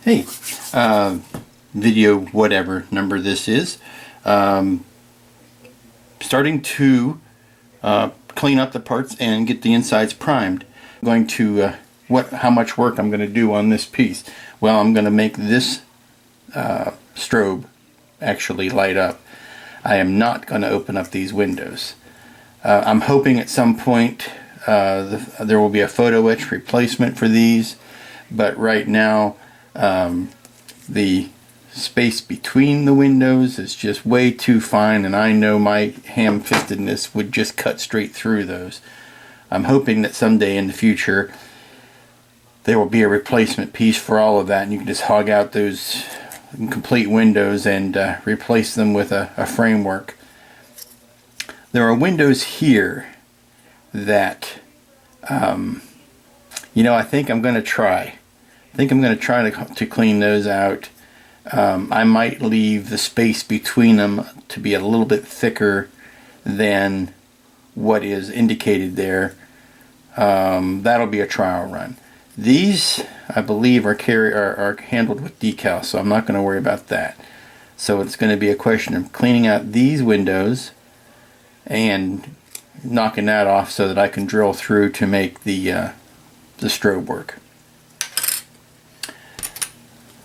Hey, video whatever number this is, starting to clean up the parts and get the insides primed. I'm going to how much work I'm going to do on this piece. Well, I'm going to make this strobe actually light up. I am not going to open up these windows. I'm hoping at some point there will be a photo etch replacement for these, but right now the space between the windows is just way too fine, and I know my ham-fistedness would just cut straight through those. I'm hoping that someday in the future there will be a replacement piece for all of that, and you can just hog out those complete windows and replace them with a framework. There are windows here that I think I'm going to try. I think I'm going to try to clean those out. I might leave the space between them to be a little bit thicker than what is indicated there. That'll be a trial run. These, I believe, are handled with decals, so I'm not going to worry about that. So it's going to be a question of cleaning out these windows and knocking that off so that I can drill through to make the strobe work.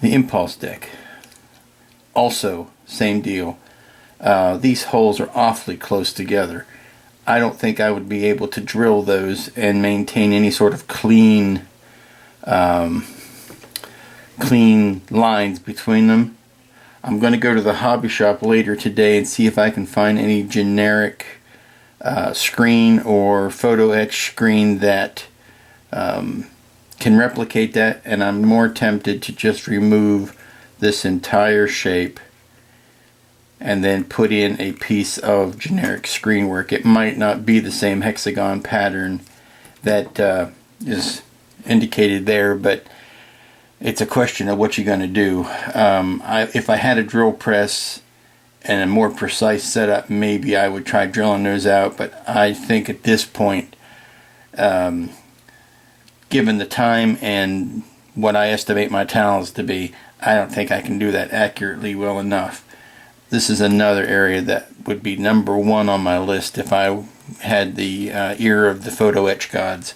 The impulse deck, also same deal. These holes are awfully close together. I don't think I would be able to drill those and maintain any sort of clean lines between them. I'm going to go to the hobby shop later today and see if I can find any generic screen or photo etch screen that can replicate that, and I'm more tempted to just remove this entire shape and then put in a piece of generic screen work. It might not be the same hexagon pattern that is indicated there, but it's a question of what you're going to do. If I had a drill press and a more precise setup, maybe I would try drilling those out, but I think at this point, given the time and what I estimate my talents to be, I don't think I can do that accurately well enough. This is another area that would be number one on my list if I had the ear of the photo etch gods.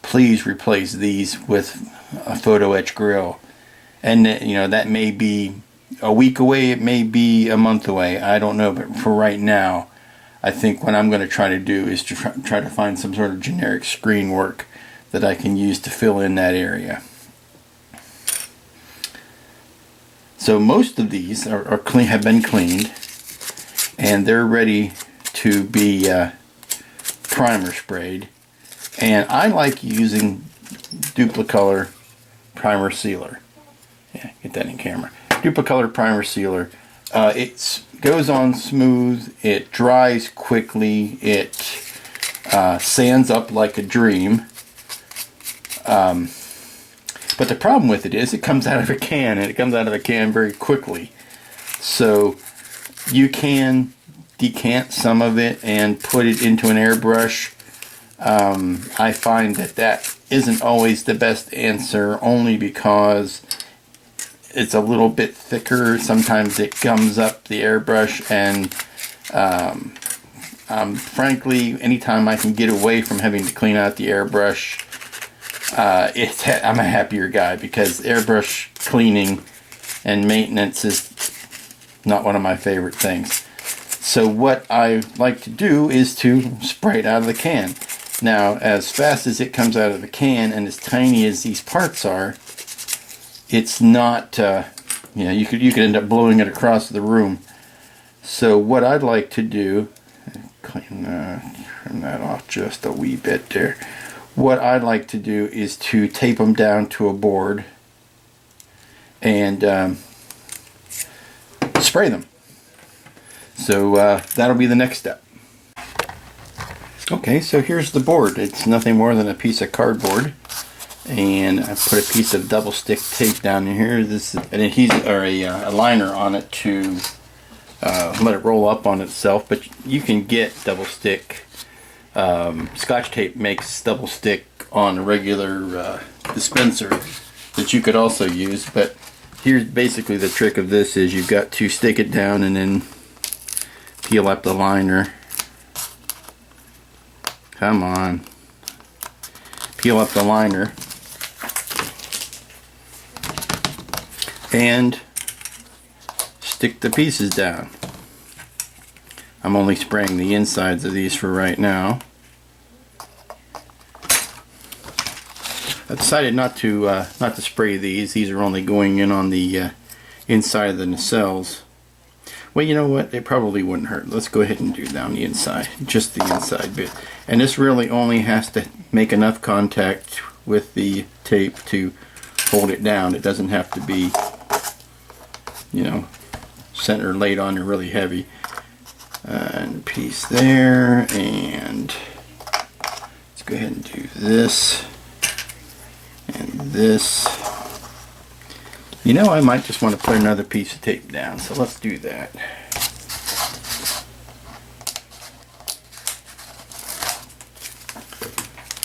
Please replace these with a photo etch grill. And that may be a week away, it may be a month away, I don't know, but for right now, I think what I'm going to try to do is to try to find some sort of generic screen work that I can use to fill in that area. So most of these have been cleaned, and they're ready to be primer sprayed. And I like using Duplicolor primer sealer. Yeah, get that in camera. Duplicolor primer sealer. It goes on smooth. It dries quickly. It sands up like a dream. But the problem with it is it comes out of a can, and it comes out of a can very quickly. So you can decant some of it and put it into an airbrush. I find that isn't always the best answer, only because it's a little bit thicker. Sometimes it gums up the airbrush, and frankly, anytime I can get away from having to clean out the airbrush, I'm a happier guy, because airbrush cleaning and maintenance is not one of my favorite things. So what I like to do is to spray it out of the can. Now, as fast as it comes out of the can and as tiny as these parts are, it's not, you could end up blowing it across the room. So what I'd like to do, trim that off just a wee bit there. What I'd like to do is to tape them down to a board and spray them. So that'll be the next step. Okay, so here's the board. It's nothing more than a piece of cardboard, and I put a piece of double stick tape down in here. This is an adhesive or a liner on it to let it roll up on itself, but you can get double stick. Scotch tape makes double stick on a regular dispenser that you could also use, but here's basically the trick of this is you've got to stick it down and then peel up the liner. Come on. Peel up the liner. And stick the pieces down. I'm only spraying the insides of these for right now. I decided not to spray these. These are only going in on the inside of the nacelles. Well, you know what? It probably wouldn't hurt. Let's go ahead and do down the inside, just the inside bit. And this really only has to make enough contact with the tape to hold it down. It doesn't have to be, you know, center laid on and really heavy. And a piece there, and let's go ahead and do this and this. You know, I might just want to put another piece of tape down, so let's do that.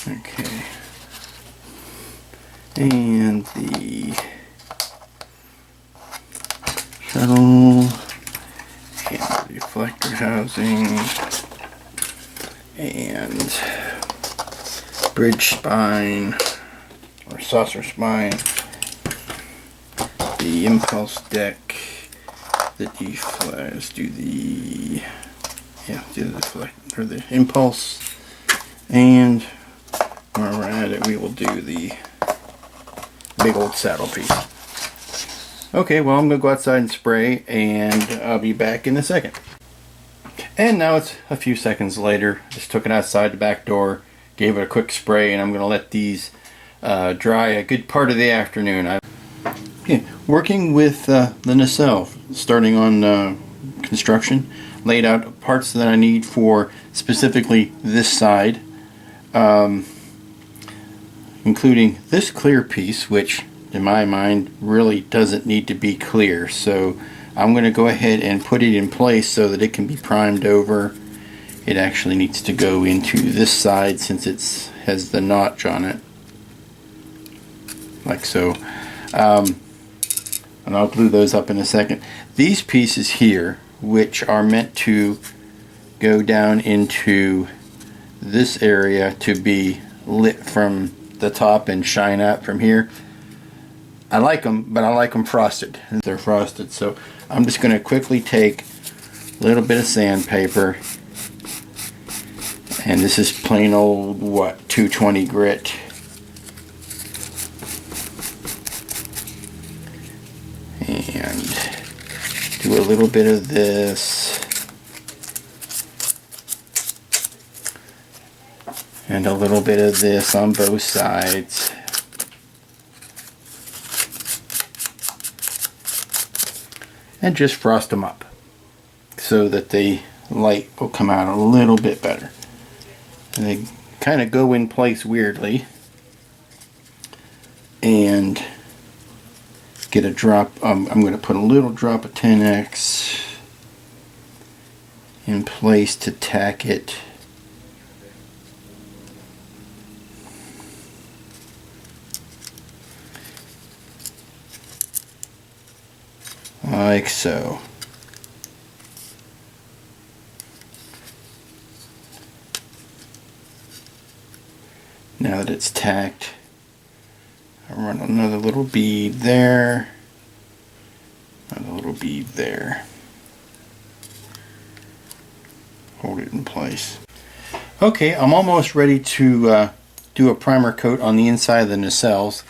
Okay. And the shuttle. And the reflector housing and bridge spine or saucer spine, the impulse deck, the let's do the deflector or the impulse, and while we're at it we will do the big old saddle piece. Okay, well, I'm going to go outside and spray, and I'll be back in a second. And now it's a few seconds later. Just took it outside the back door, gave it a quick spray, and I'm going to let these dry a good part of the afternoon. Working with the nacelle, starting on construction, laid out parts that I need for specifically this side, including this clear piece, which in my mind really doesn't need to be clear, so I'm going to go ahead and put it in place so that it can be primed over. It actually needs to go into this side since it has the notch on it, like so, and I'll glue those up in a second. These pieces here, which are meant to go down into this area to be lit from the top and shine out from here, I like them, but I like them frosted. They're frosted, so I'm just going to quickly take a little bit of sandpaper, and this is plain old, what, 220 grit. And do a little bit of this, and a little bit of this on both sides. And just frost them up so that the light will come out a little bit better. And they kind of go in place weirdly, and get a drop. I'm going to put a little drop of 10X in place to tack it. Like so. Now that it's tacked, I run another little bead there, another little bead there. Hold it in place. Okay, I'm almost ready to do a primer coat on the inside of the nacelles.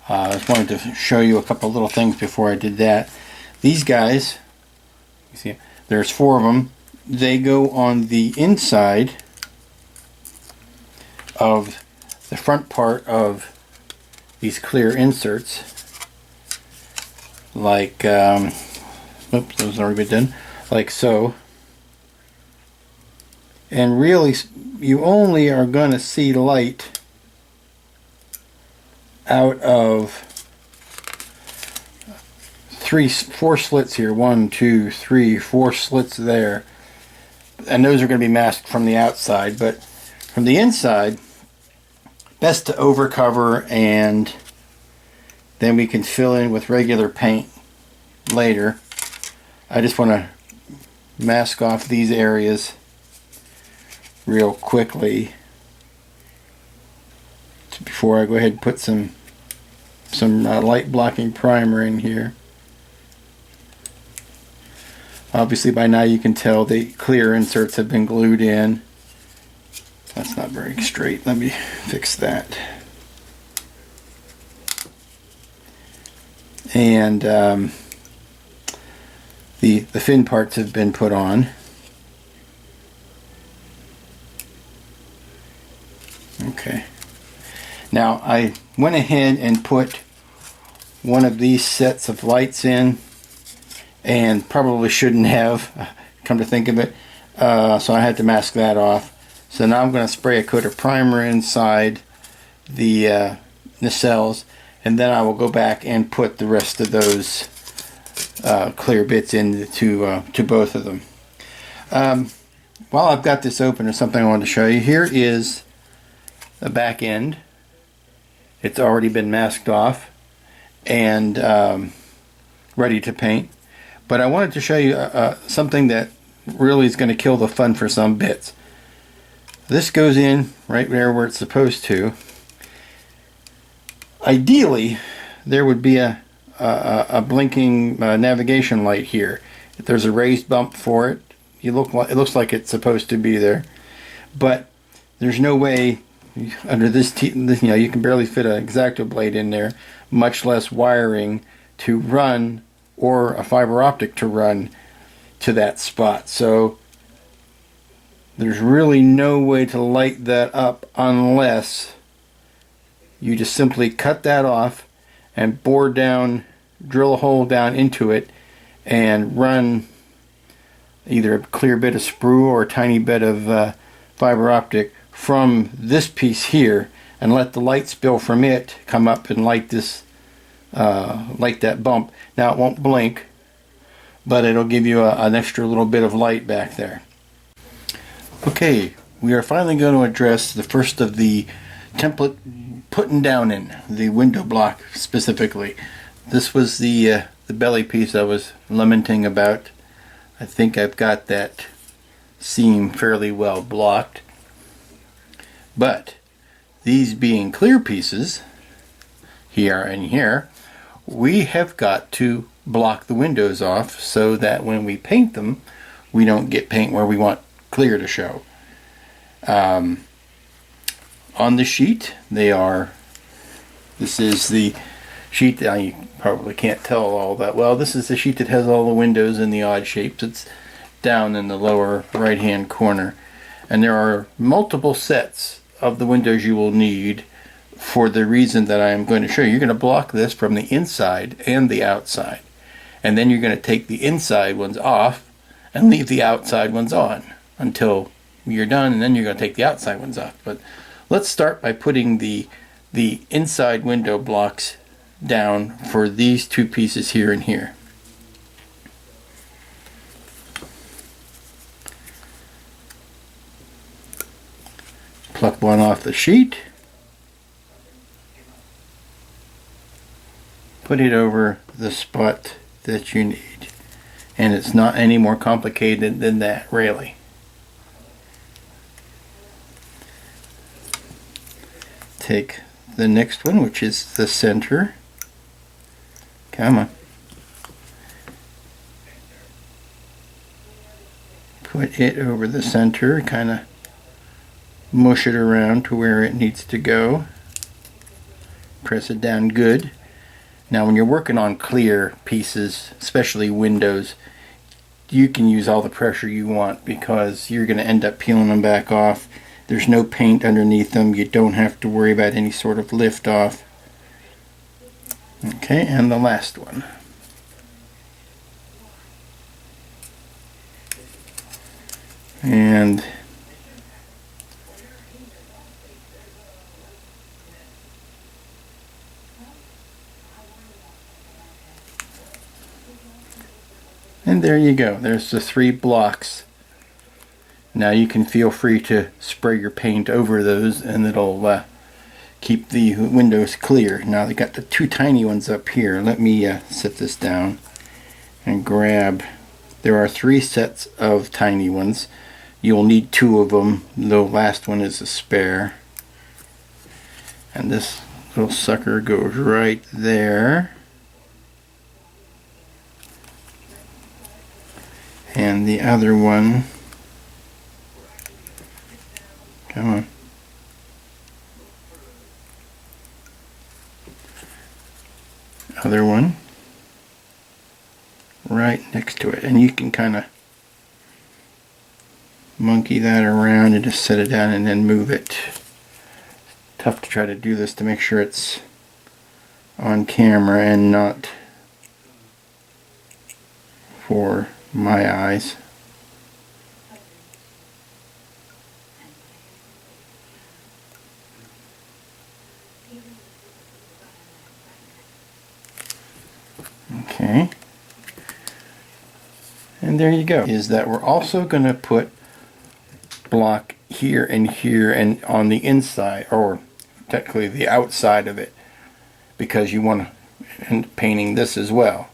I just wanted to show you a couple little things before I did that. These guys, you see, there's 4 of them. They go on the inside of the front part of these clear inserts, like, oops, those already been done, like so. And really, you only are going to see light out of 4 slits here. 1, 2, 3, 4 slits there, and those are going to be masked from the outside. But from the inside, best to overcover, and then we can fill in with regular paint later. I just want to mask off these areas real quickly before I go ahead and put some light blocking primer in here. Obviously by now you can tell the clear inserts have been glued in. That's not very straight. Let me fix that. And the fin parts have been put on. Okay. Now I went ahead and put one of these sets of lights in, and probably shouldn't have, come to think of it, so I had to mask that off. So now I'm going to spray a coat of primer inside the nacelles, and then I will go back and put the rest of those clear bits into to both of them. While I've got this open, there's something I wanted to show you. Here is the back end. It's already been masked off and ready to paint. But I wanted to show you something that really is going to kill the fun for some bits. This goes in right there where it's supposed to. Ideally, there would be a blinking navigation light here. There's a raised bump for it. It looks like it's supposed to be there, but there's no way under this. You know, you can barely fit an X-Acto blade in there, much less wiring to run or a fiber optic to run to that spot. So there's really no way to light that up unless you just simply cut that off and bore down, drill a hole down into it and run either a clear bit of sprue or a tiny bit of fiber optic from this piece here, and let the light spill from it come up and light this, light that bump. Now it won't blink, but it'll give you an extra little bit of light back there. Okay, we are finally going to address the first of the template putting down in the window block specifically. This was the belly piece I was lamenting about. I think I've got that seam fairly well blocked, but these being clear pieces here and here, we have got to block the windows off so that when we paint them, we don't get paint where we want clear to show. On the sheet, this is the sheet that you probably can't tell all that well. This is the sheet that has all the windows in the odd shapes. It's down in the lower right hand corner, and there are multiple sets of the windows you will need for the reason that I am going to show you. You're going to block this from the inside and the outside, and then you're going to take the inside ones off and leave the outside ones on until you're done, and then you're going to take the outside ones off. But let's start by putting the inside window blocks down for these two pieces here and here. Pluck one off the sheet, put it over the spot that you need, and it's not any more complicated than that, really. Take the next one, which is the center. Come on. Put it over the center, kind of mush it around to where it needs to go. Press it down good. Now when you're working on clear pieces, especially windows, you can use all the pressure you want because you're going to end up peeling them back off. There's no paint underneath them. You don't have to worry about any sort of lift off. Okay, and the last one. And there you go. There's the 3 blocks. Now you can feel free to spray your paint over those and it'll keep the windows clear. Now they got the 2 tiny ones up here. Let me set this down and grab. There are 3 sets of tiny ones. You'll need 2 of them. The last one is a spare. And this little sucker goes right there. And the other one, come on. Other one right next to it, and you can kind of monkey that around and just set it down and then move it. Tough to try to do this to make sure it's on camera and not for my eyes. Okay. And there you go. Is that we're also going to put block here and on the inside, or technically the outside of it, because you want to end up painting this as well.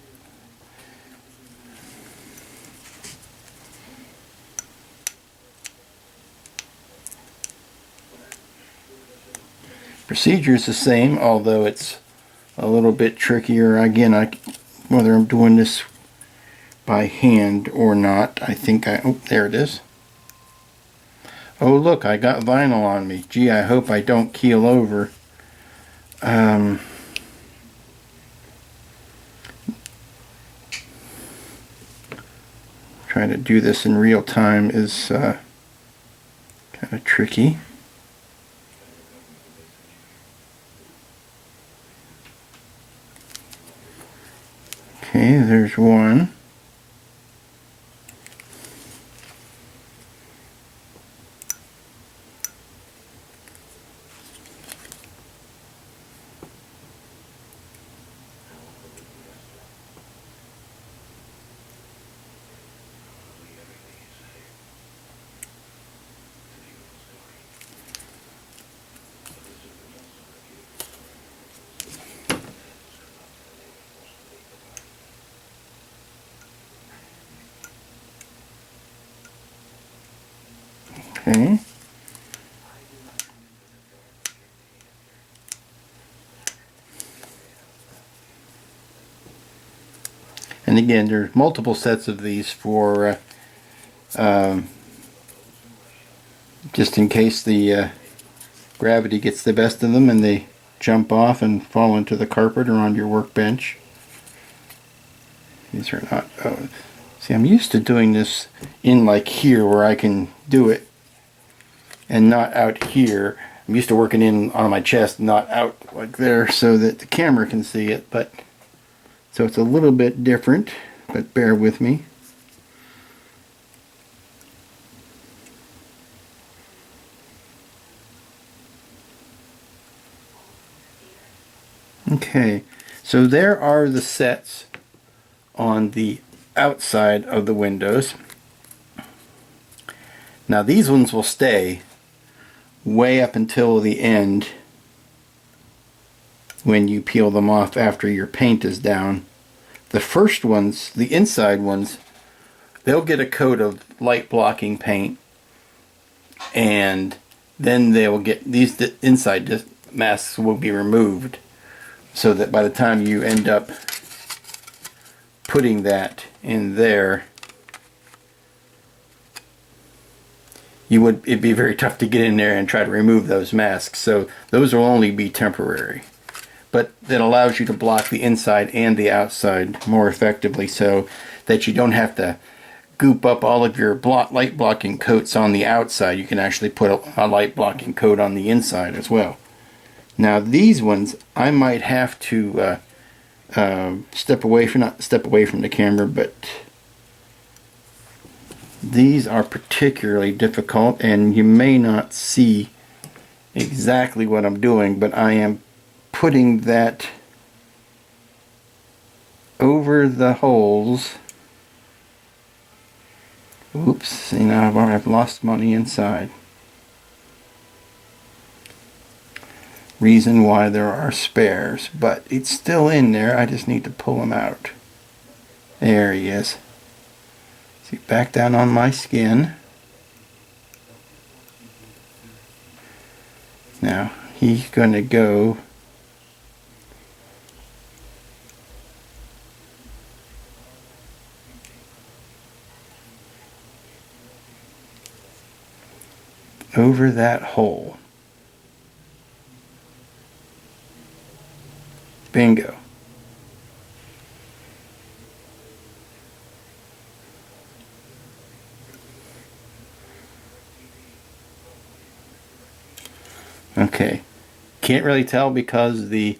Procedure is the same, although it's a little bit trickier. Again, whether I'm doing this by hand or not, I think oh, there it is. Oh look, I got vinyl on me. Gee, I hope I don't keel over. Trying to do this in real time is kind of tricky. Okay, there's one. Okay. And again, there's multiple sets of these for just in case the gravity gets the best of them and they jump off and fall into the carpet or on your workbench. These are not. Oh, see, I'm used to doing this in like here where I can do it, and not out here. I'm used to working in on my chest, not out like there, so that the camera can see it. But so it's a little bit different, but bear with me. Okay, so there are the sets on the outside of the windows. Now these ones will stay way up until the end when you peel them off after your paint is down. The first ones, the inside ones, they'll get a coat of light blocking paint, and then they will get these inside masks will be removed, so that by the time you end up putting that in there, it'd be very tough to get in there and try to remove those masks. So those will only be temporary. But that allows you to block the inside and the outside more effectively, so that you don't have to goop up all of your light blocking coats on the outside. You can actually put a light blocking coat on the inside as well. Now these ones, I might have to not step away from the camera, but these are particularly difficult, and you may not see exactly what I'm doing, but I am putting that over the holes. Oops, see, now I've lost them on the inside. Reason why there are spares, but it's still in there. I just need to pull them out. There he is. See, back down on my skin. Now he's going to go over that hole. Bingo. Okay, can't really tell because the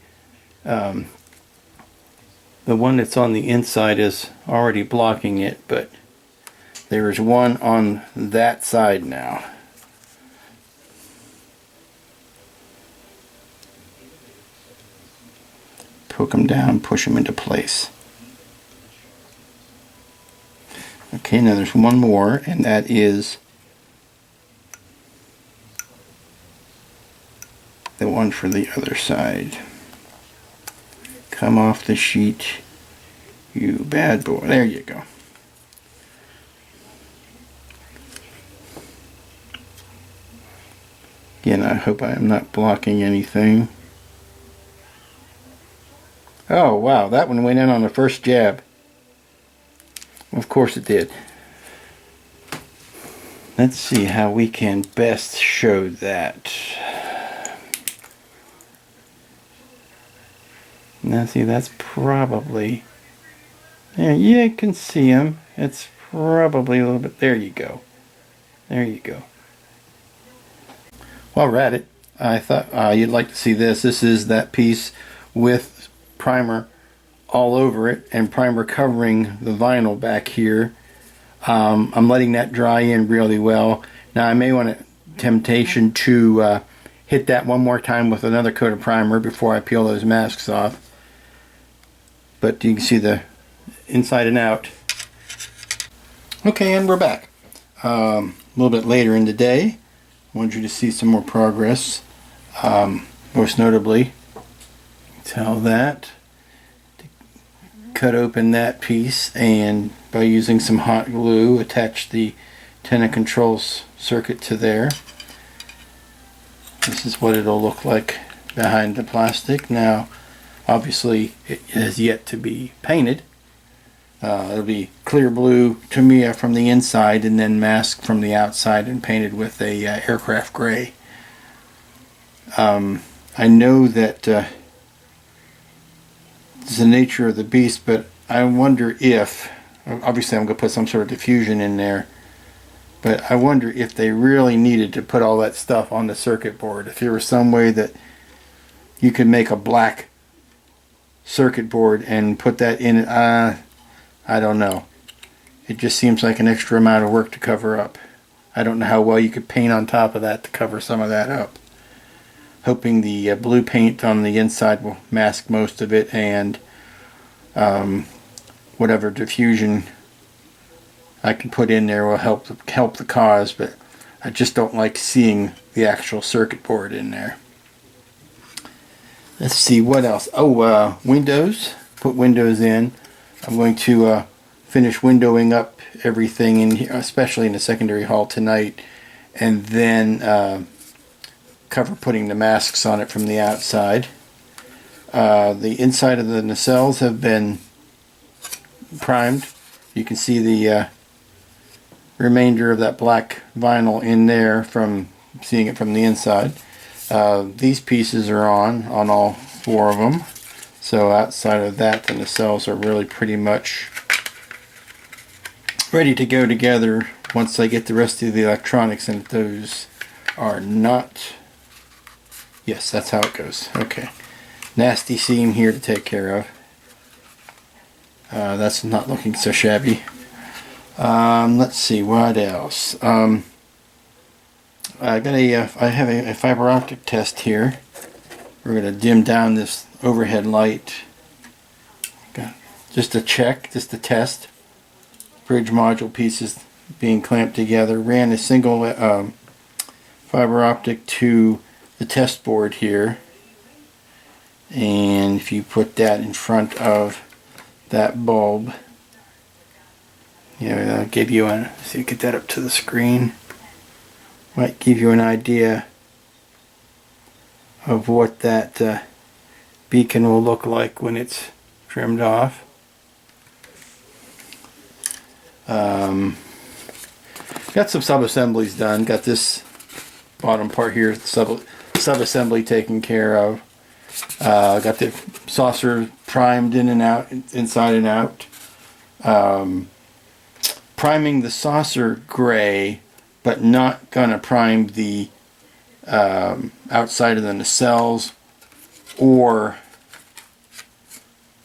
one that's on the inside is already blocking it, but there is one on that side now. Poke them down, push them into place. Okay, now there's one more, and that is the one for the other side. Come off the sheet, you bad boy. There you go. Again, I hope I am not blocking anything. Oh wow, that one went in on the first jab. Of course it did. Let's see how we can best show that. Now see, that's probably, yeah, you can see him. It's probably a little bit, there you go. There you go. While we're at it, I thought you'd like to see this. This is that piece with primer all over it and primer covering the vinyl back here. I'm letting that dry in really well. Now I may want a temptation to hit that one more time with another coat of primer before I peel those masks off. But you can see the inside and out. Okay, and we're back. A little bit later in the day. I want you to see some more progress. Most notably, tell that to cut open that piece, and by using some hot glue attach the antenna controls circuit to there. This is what it'll look like behind the plastic. Now obviously it has yet to be painted. It'll be clear blue Tamiya from the inside and then masked from the outside and painted with a aircraft gray. I know that it's the nature of the beast, but I wonder if, obviously I'm going to put some sort of diffusion in there, but I wonder if they really needed to put all that stuff on the circuit board. If there was some way that you could make a black circuit board and put that in it, I don't know. It just seems like an extra amount of work to cover up. I don't know how well you could paint on top of that to cover some of that up. Hoping the blue paint on the inside will mask most of it, and whatever diffusion I can put in there will help the cause, but I just don't like seeing the actual circuit board in there. Let's see what else. Oh, windows. Put windows in. I'm going to finish windowing up everything in here, especially in the secondary hall tonight, and then cover putting the masks on it from the outside. The inside of the nacelles have been primed. You can see the remainder of that black vinyl in there from seeing it from the inside. These pieces are on all four of them. So outside of that, the nacelles are really pretty much ready to go together once I get the rest of the electronics in. Those are not. Yes, that's how it goes. Okay. Nasty seam here to take care of. That's not looking so shabby. Let's see what else. I have a fiber optic test here. We're going to dim down this overhead light. Just to check, just to test. Bridge module pieces being clamped together. Ran a single fiber optic to the test board here, and if you put that in front of that bulb, I'll give you see, get that up to the screen. Might give you an idea of what that beacon will look like when it's trimmed off. Got some sub-assemblies done. Got this bottom part here, sub-assembly taken care of. Got the saucer primed in and out, inside and out. Priming the saucer gray, but not gonna prime the outside of the nacelles or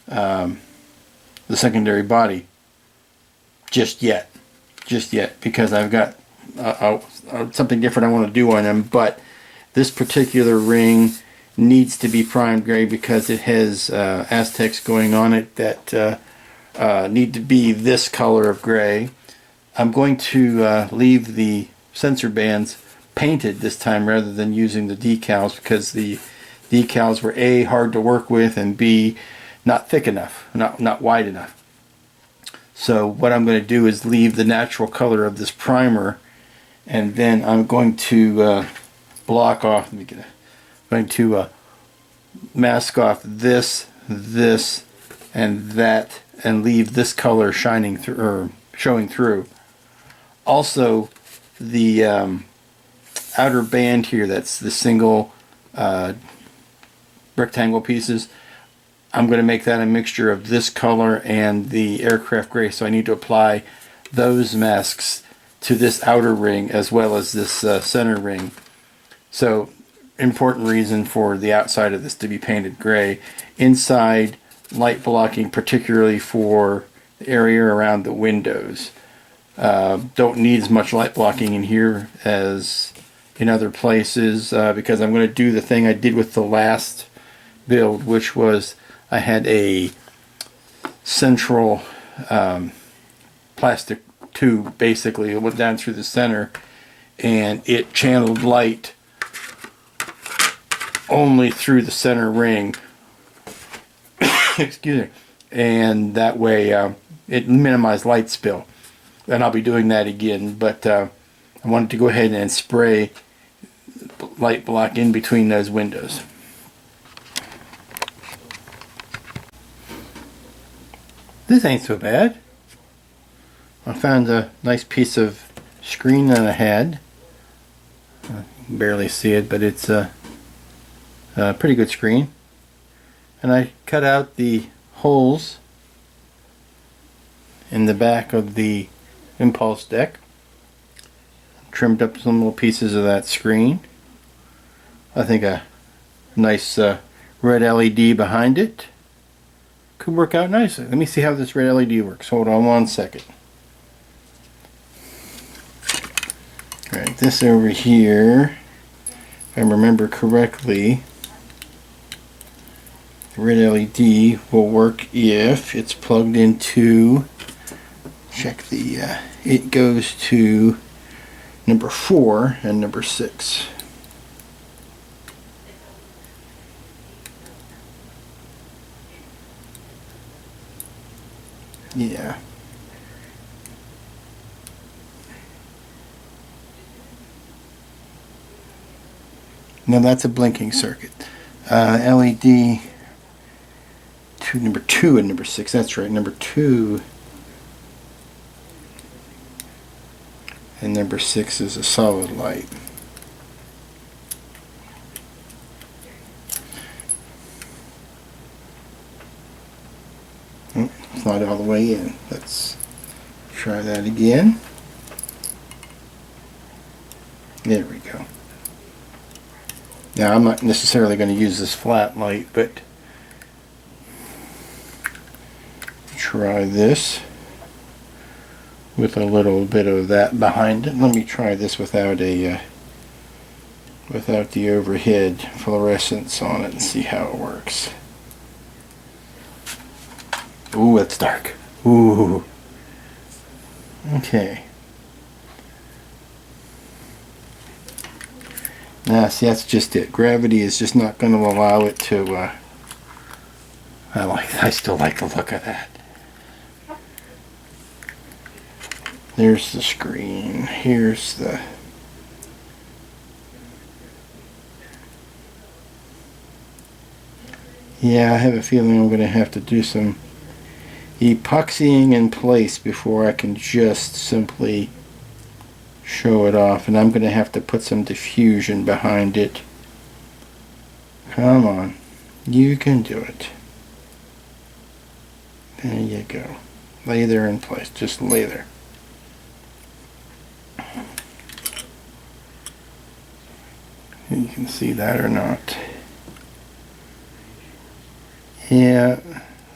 the secondary body just yet, because I've got something different I want to do on them. But this particular ring needs to be primed gray because it has Aztecs going on it that need to be this color of gray. I'm going to leave the sensor bands painted this time rather than using the decals, because the decals were A, hard to work with, and B, not thick enough, not wide enough. So what I'm going to do is leave the natural color of this primer, and then I'm going to block off, going to mask off this, and that, and leave this color shining through, or showing through. Also, the outer band here, that's the single rectangle pieces, I'm going to make that a mixture of this color and the aircraft gray, so I need to apply those masks to this outer ring as well as this center ring. So, important reason for the outside of this to be painted gray. Inside, light blocking, particularly for the area around the windows. Don't need as much light blocking in here as in other places, because I'm going to do the thing I did with the last build, which was I had a central plastic tube, basically. It went down through the center, and it channeled light only through the center ring. Excuse me. And that way it minimized light spill. And I'll be doing that again, but I wanted to go ahead and spray light block in between those windows. This ain't so bad. I found a nice piece of screen that I had. You can barely see it, but it's a pretty good screen. And I cut out the holes in the back of the impulse deck. Trimmed up some little pieces of that screen. I think a nice red LED behind it could work out nicely. Let me see how this red LED works. Hold on one second. Alright, this over here, if I remember correctly, the red LED will work if it's plugged into, check the, it goes to number 4 and number 6. Yeah. Now that's a blinking circuit. LED to number 2 and number 6. That's right, number 2 and number 6 is a solid light. It's not all the way in. Let's try that again. There we go. Now I'm not necessarily going to use this flat light, but try this with a little bit of that behind it. Let me try this without a without the overhead fluorescence on it and see how it works. Ooh, it's dark. Ooh. Okay. Now, see, that's just it. Gravity is just not going to allow it to. I still like the look of that. There's the screen. Here's the... Yeah, I have a feeling I'm going to have to do some epoxying in place before I can just simply show it off. And I'm going to have to put some diffusion behind it. Come on. You can do it. There you go. Lay there in place. Just lay there. You can see that or not. Yeah,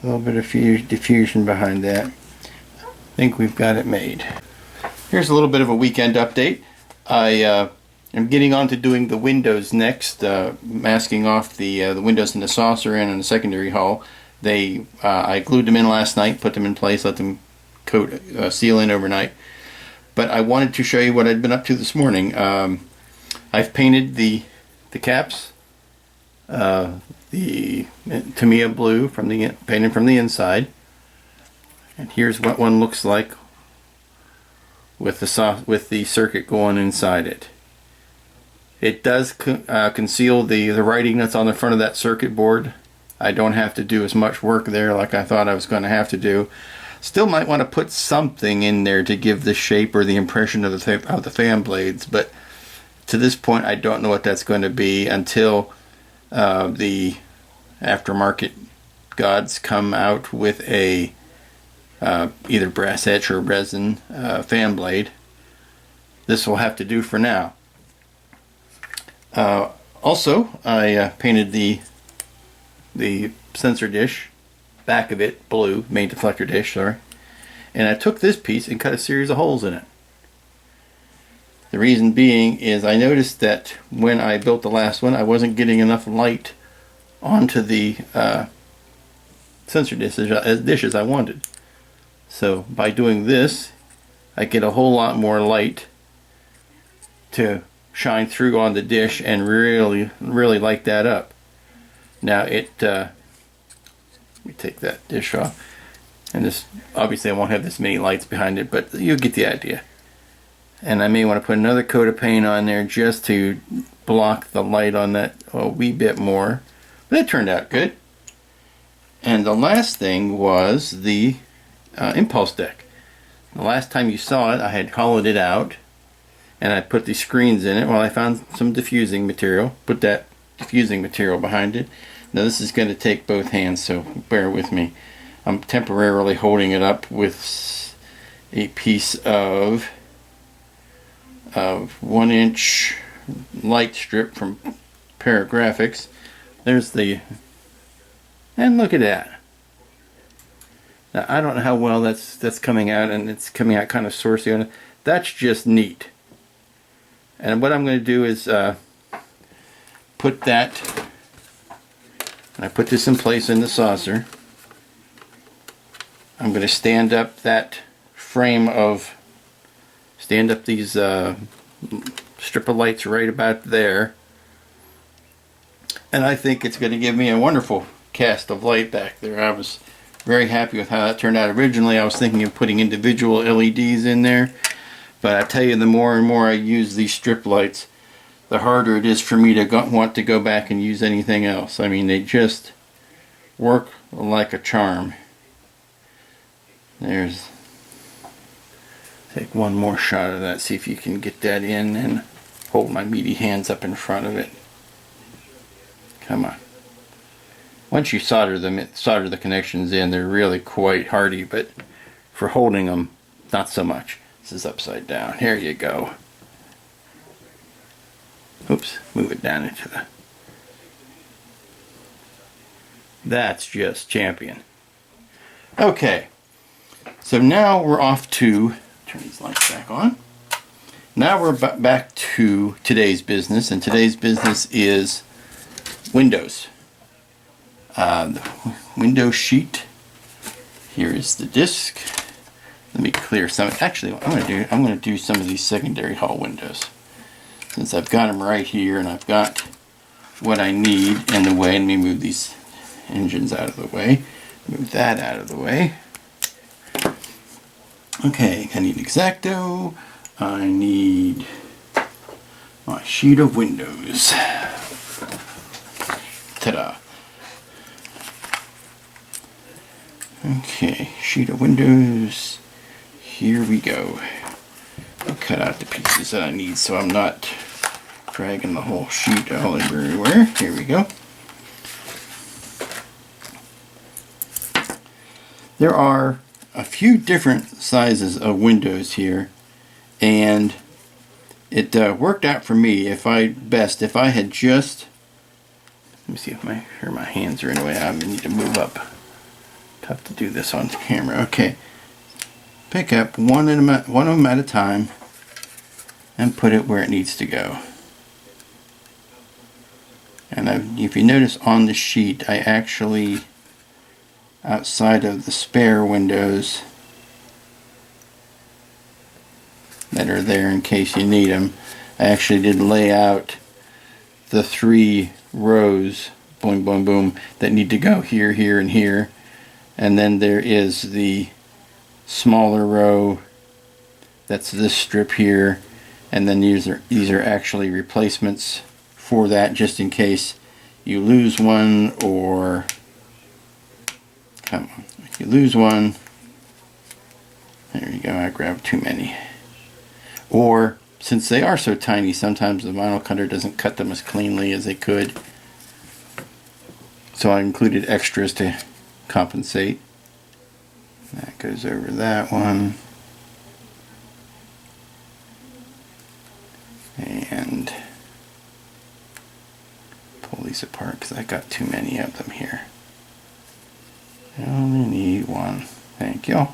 a little bit of diffusion behind that. I think we've got it made. Here's a little bit of a weekend update. I am getting on to doing the windows next, masking off the windows in the saucer and in the secondary hull. I glued them in last night, put them in place, let them seal in overnight. But I wanted to show you what I'd been up to this morning. I've painted the caps, the Tamiya blue painted from the inside, and here's what one looks like with the circuit going inside it. It does conceal the writing that's on the front of that circuit board. I don't have to do as much work there like I thought I was going to have to do. Still might want to put something in there to give the shape or the impression of the fan blades, but to this point I don't know what that's going to be until the aftermarket gods come out with a either brass etch or resin fan blade. This will have to do for now. Also, I painted the sensor dish, back of it blue, main deflector dish, sorry, and I took this piece and cut a series of holes in it. The reason being is I noticed that when I built the last one, I wasn't getting enough light onto the sensor dish as I wanted. So by doing this, I get a whole lot more light to shine through on the dish and really light that up. Now let me take that dish off, and this, obviously I won't have this many lights behind it, but you'll get the idea. And I may want to put another coat of paint on there just to block the light on that a wee bit more. But it turned out good. And the last thing was the impulse deck. The last time you saw it, I had hollowed it out and I put the screens in it. Well, I found some diffusing material, put that diffusing material behind it. Now this is going to take both hands, so bear with me. I'm temporarily holding it up with a piece of 1-inch light strip from Paragraphics. There's and look at that. Now I don't know how well that's coming out, and it's coming out kind of saucy on it. That's just neat. And what I'm going to do is put that, and I put this in place in the saucer. I'm going to stand up that frame of, stand up these strip of lights right about there, and I think it's going to give me a wonderful cast of light back there. I was very happy with how that turned out. Originally I was thinking of putting individual LEDs in there, but I tell you, the more and more I use these strip lights, the harder it is for me to want to go back and use anything else. I mean, they just work like a charm. Take one more shot of that, see if you can get that in, and hold my meaty hands up in front of it. Come on. Once you solder the connections in, they're really quite hardy, but for holding them, not so much. This is upside down. Here you go. Oops, move it down into the... That's just champion. Okay, so now we're off to... Turn these lights back on. Now we're back to today's business, and today's business is windows. The window sheet. Here is the disc. Let me clear some. Actually, what I'm going to do some of these secondary hull windows, since I've got them right here and I've got what I need in the way. Let me move these engines out of the way. Move that out of the way. Okay, I need X-Acto. I need my sheet of windows. Ta-da. Okay, sheet of windows. Here we go. I'll cut out the pieces that I need so I'm not dragging the whole sheet all everywhere. Here we go. There are a few different sizes of windows here, and it worked out for me if I had just, let me see if my hands are in the way. I need to move up. Tough to do this on camera. Okay, pick up one of them at a time and put it where it needs to go. And if you notice on the sheet, I actually, outside of the spare windows that are there in case you need them, I actually did lay out the 3 rows, boom, boom, boom, that need to go here, here, and here. And then there is the smaller row that's this strip here, and then these are actually replacements for that, just in case you lose one, or come on, if you lose one, there you go, I grabbed too many. Or since they are so tiny, sometimes the vinyl cutter doesn't cut them as cleanly as they could, so I included extras to compensate. That goes over that one, and pull these apart because I got too many of them here. I only need one. Thank you.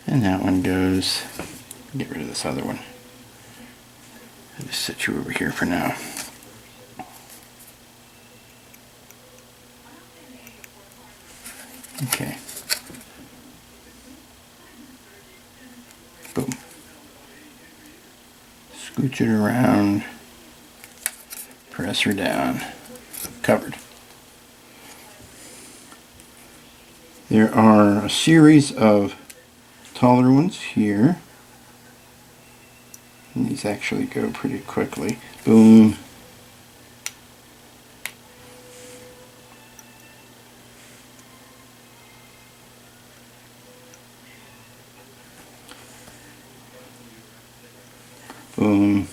And that one goes, get rid of this other one. I'll just set you over here for now. Okay. Boom. Scooch it around. Press her down. Covered. There are a series of taller ones here. And these actually go pretty quickly. Boom. Boom.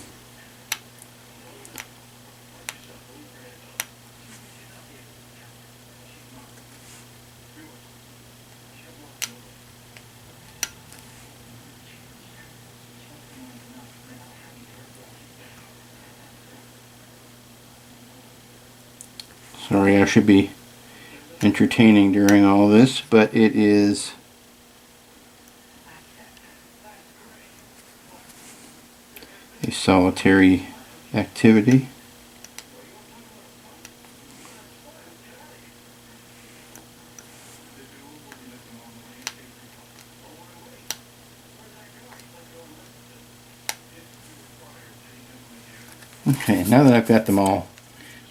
Sorry, I should be entertaining during all this, but it is a solitary activity. Okay, now that I've got them all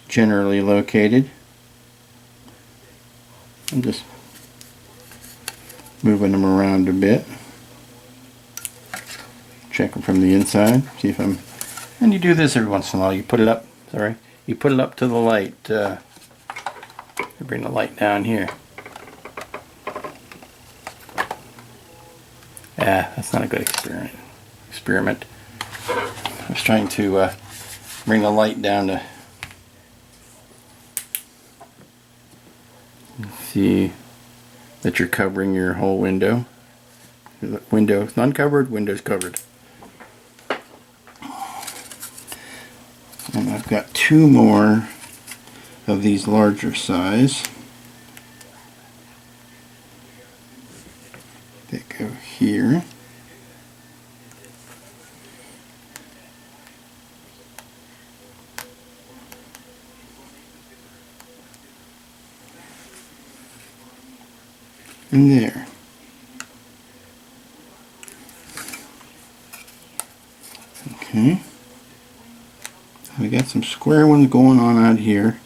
generally located, I'm just moving them around a bit. Check them from the inside, see if I'm, and you do this every once in a while. You put it up, you put it up to the light. You bring the light down here. That's not a good experiment. I was trying to bring the light down to see that you're covering your whole window. Window uncovered, windows covered. And I've got 2 more of these larger size that go here. And there. Okay. We got some square ones going on out here.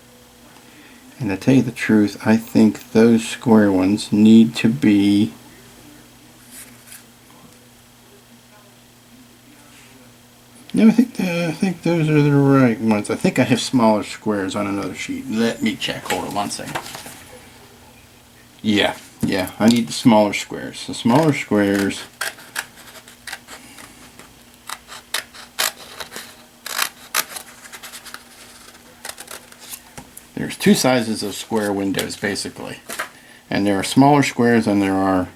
And to tell you the truth, I think those square ones need to be no, I think those are the right ones. I think I have smaller squares on another sheet. Let me check. Hold on one second. Yeah, I need the smaller squares. The smaller squares. There's two sizes of square windows basically. And there are smaller squares and there are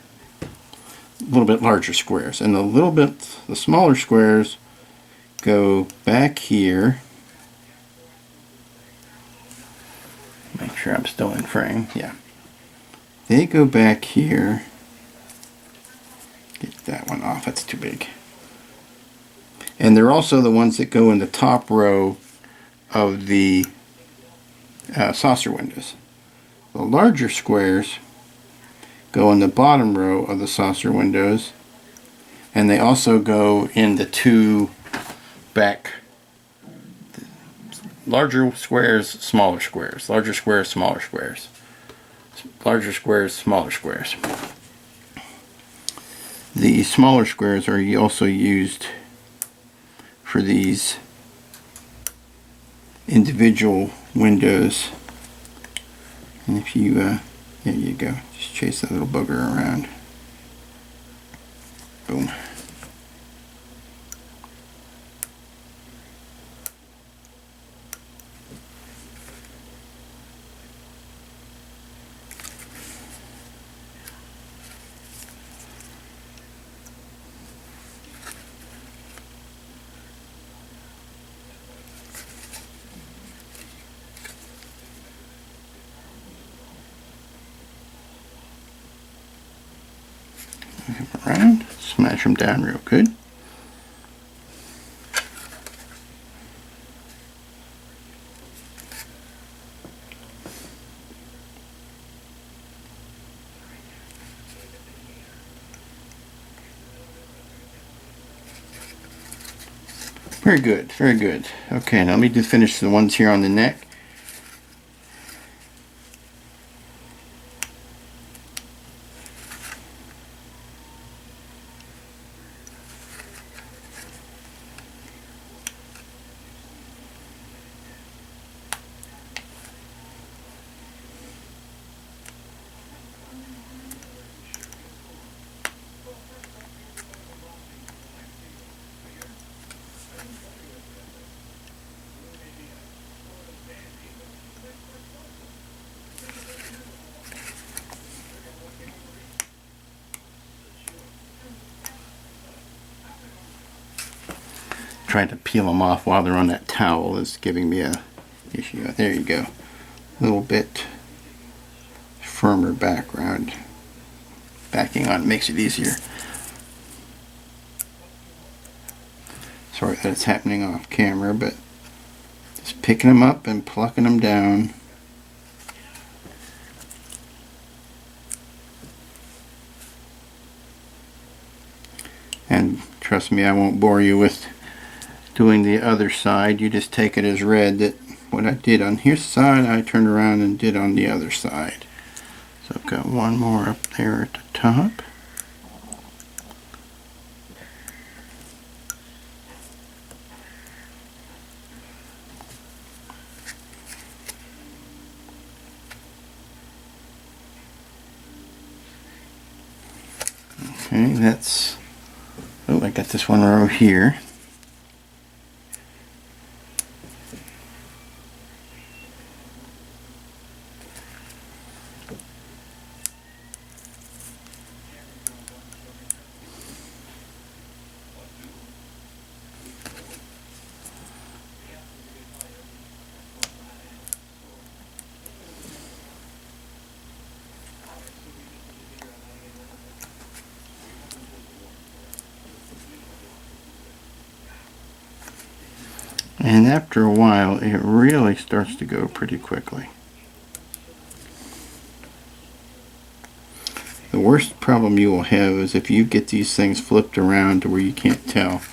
a little bit larger squares. And the smaller squares go back here. Make sure I'm still in frame. Yeah. They go back here. Get that one off. That's too big. And they're also the ones that go in the top row of the saucer windows. The larger squares go in the bottom row of the saucer windows. And they also go in the two back. Larger squares, smaller squares. Larger squares, smaller squares. Larger squares, smaller squares. The smaller squares are also used for these individual windows. And if you, there you go. Just chase that little bugger around. Boom. Around, smash them down real good. Very good, very good. Okay, now let me just finish the ones here on the neck. Trying to peel them off while they're on that towel is giving me a issue. There you go. A little bit firmer background. Backing on makes it easier. Sorry that it's happening off camera, but just picking them up and plucking them down. And trust me, I won't bore you with doing the other side. You just take it as read that what I did on his side I turned around and did on the other side. So I've got one more up there at the top. Okay, that's, oh, I got this one row here. And after a while, it really starts to go pretty quickly. The worst problem you will have is if you get these things flipped around to where you can't tell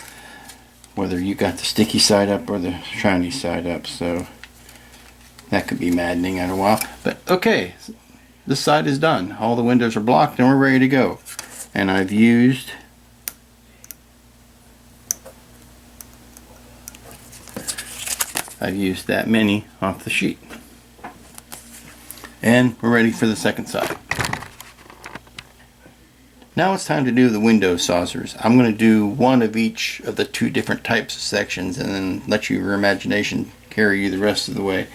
whether you got the sticky side up or the shiny side up. So That could be maddening in a while. But okay, this side is done. All the windows are blocked and we're ready to go. And I've used that many off the sheet. And we're ready for the second side. Now it's time to do the window saucers. I'm going to do one of each of the two different types of sections and then let your imagination carry you the rest of the way.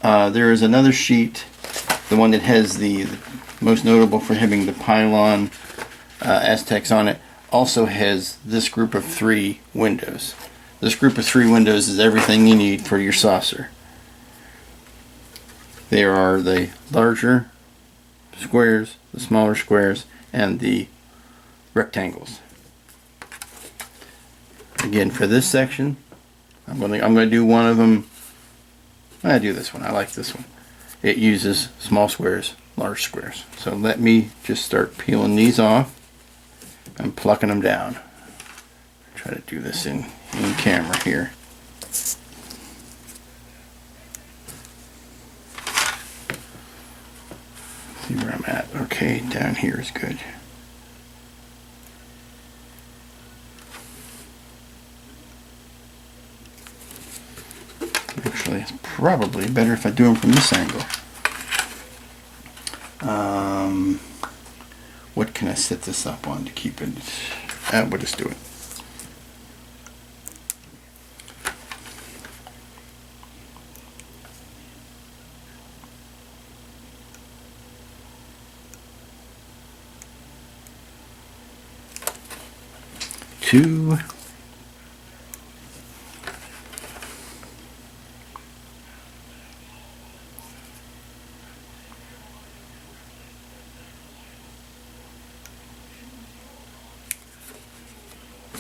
There is another sheet, the one that has the most notable for having the pylon Aztecs on it, also has this group of 3 windows. This group of 3 windows is everything you need for your saucer. There are the larger squares, the smaller squares, and the rectangles. Again, for this section, I'm going to do one of them. I do this one. I like this one. It uses small squares, large squares. So let me just start peeling these off and plucking them down. Try to do this in camera here. See where I'm at. Okay, down here is good. Actually, it's probably better if I do them from this angle. What can I set this up on to keep it? We'll just do it. Two.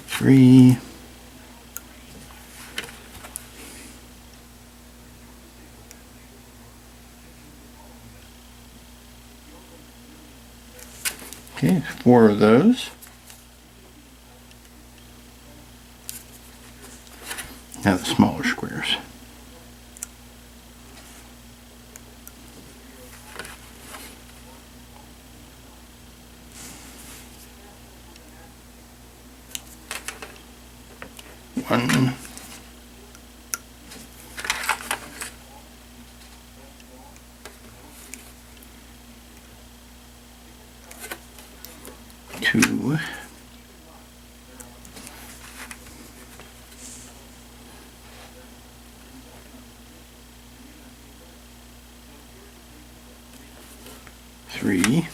Three. Okay, 4 of those. Now the smaller squares. One. Two. Three.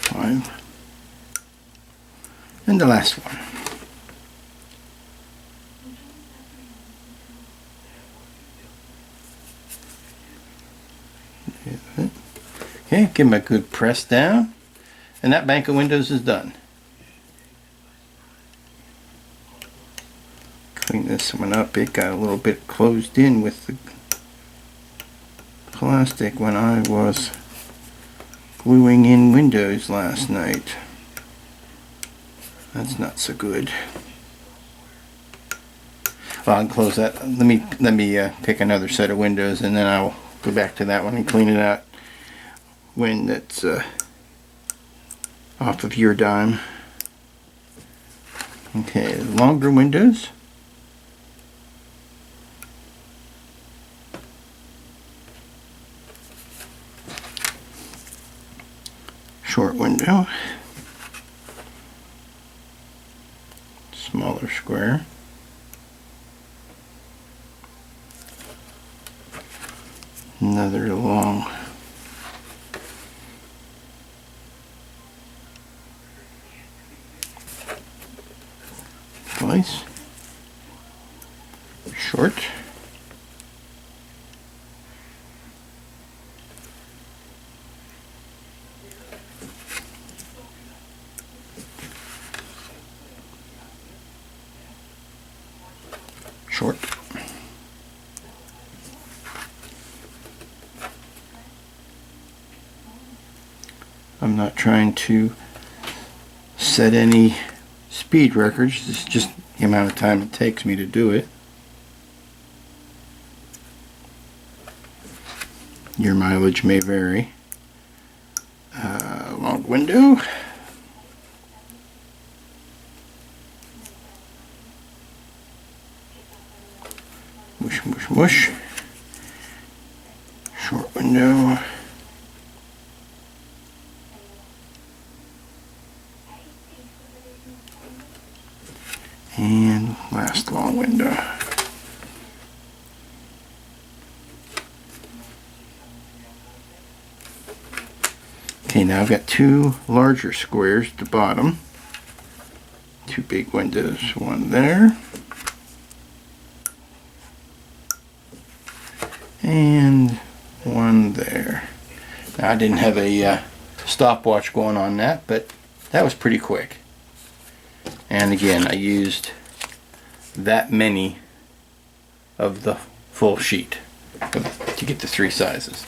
Five. And the last one. Okay, give them a good press down, and that bank of windows is done. Clean this one up. It got a little bit closed in with the plastic when I was gluing in windows last night. That's not so good. Well, I'll close that. Let me pick another set of windows, and then I'll go back to that one and clean it out when it's off of your dime. Okay, longer windows. Short window. Smaller square. Another long. Slice. Short. short. I'm not trying to set any speed records. This is just the amount of time it takes me to do it. Your mileage may vary. Long window. Mush, mush, mush. Short window. And last long window. Okay, now I've got two larger squares at the bottom. Two big windows, one there. And one there. Now I didn't have a stopwatch going on that, but that was pretty quick. And again, I used that many of the full sheet to get the three sizes.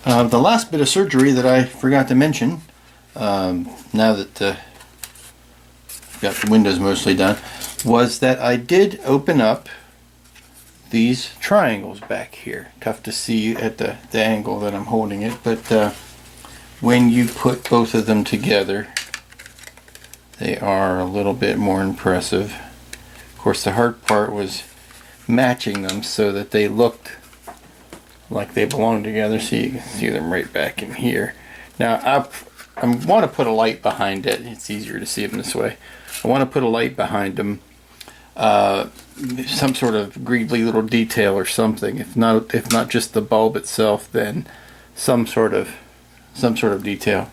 The last bit of surgery that I forgot to mention, now that I've got the windows mostly done, was that I did open up these triangles back here. Tough to see at the angle that I'm holding it, but when you put both of them together, they are a little bit more impressive. Of course, the hard part was matching them so that they looked like they belong together. So you can see them right back in here. Now I want to put a light behind it. It's easier to see them this way. I want to put a light behind them, some sort of greedly little detail or something. If not just the bulb itself, then some sort of detail.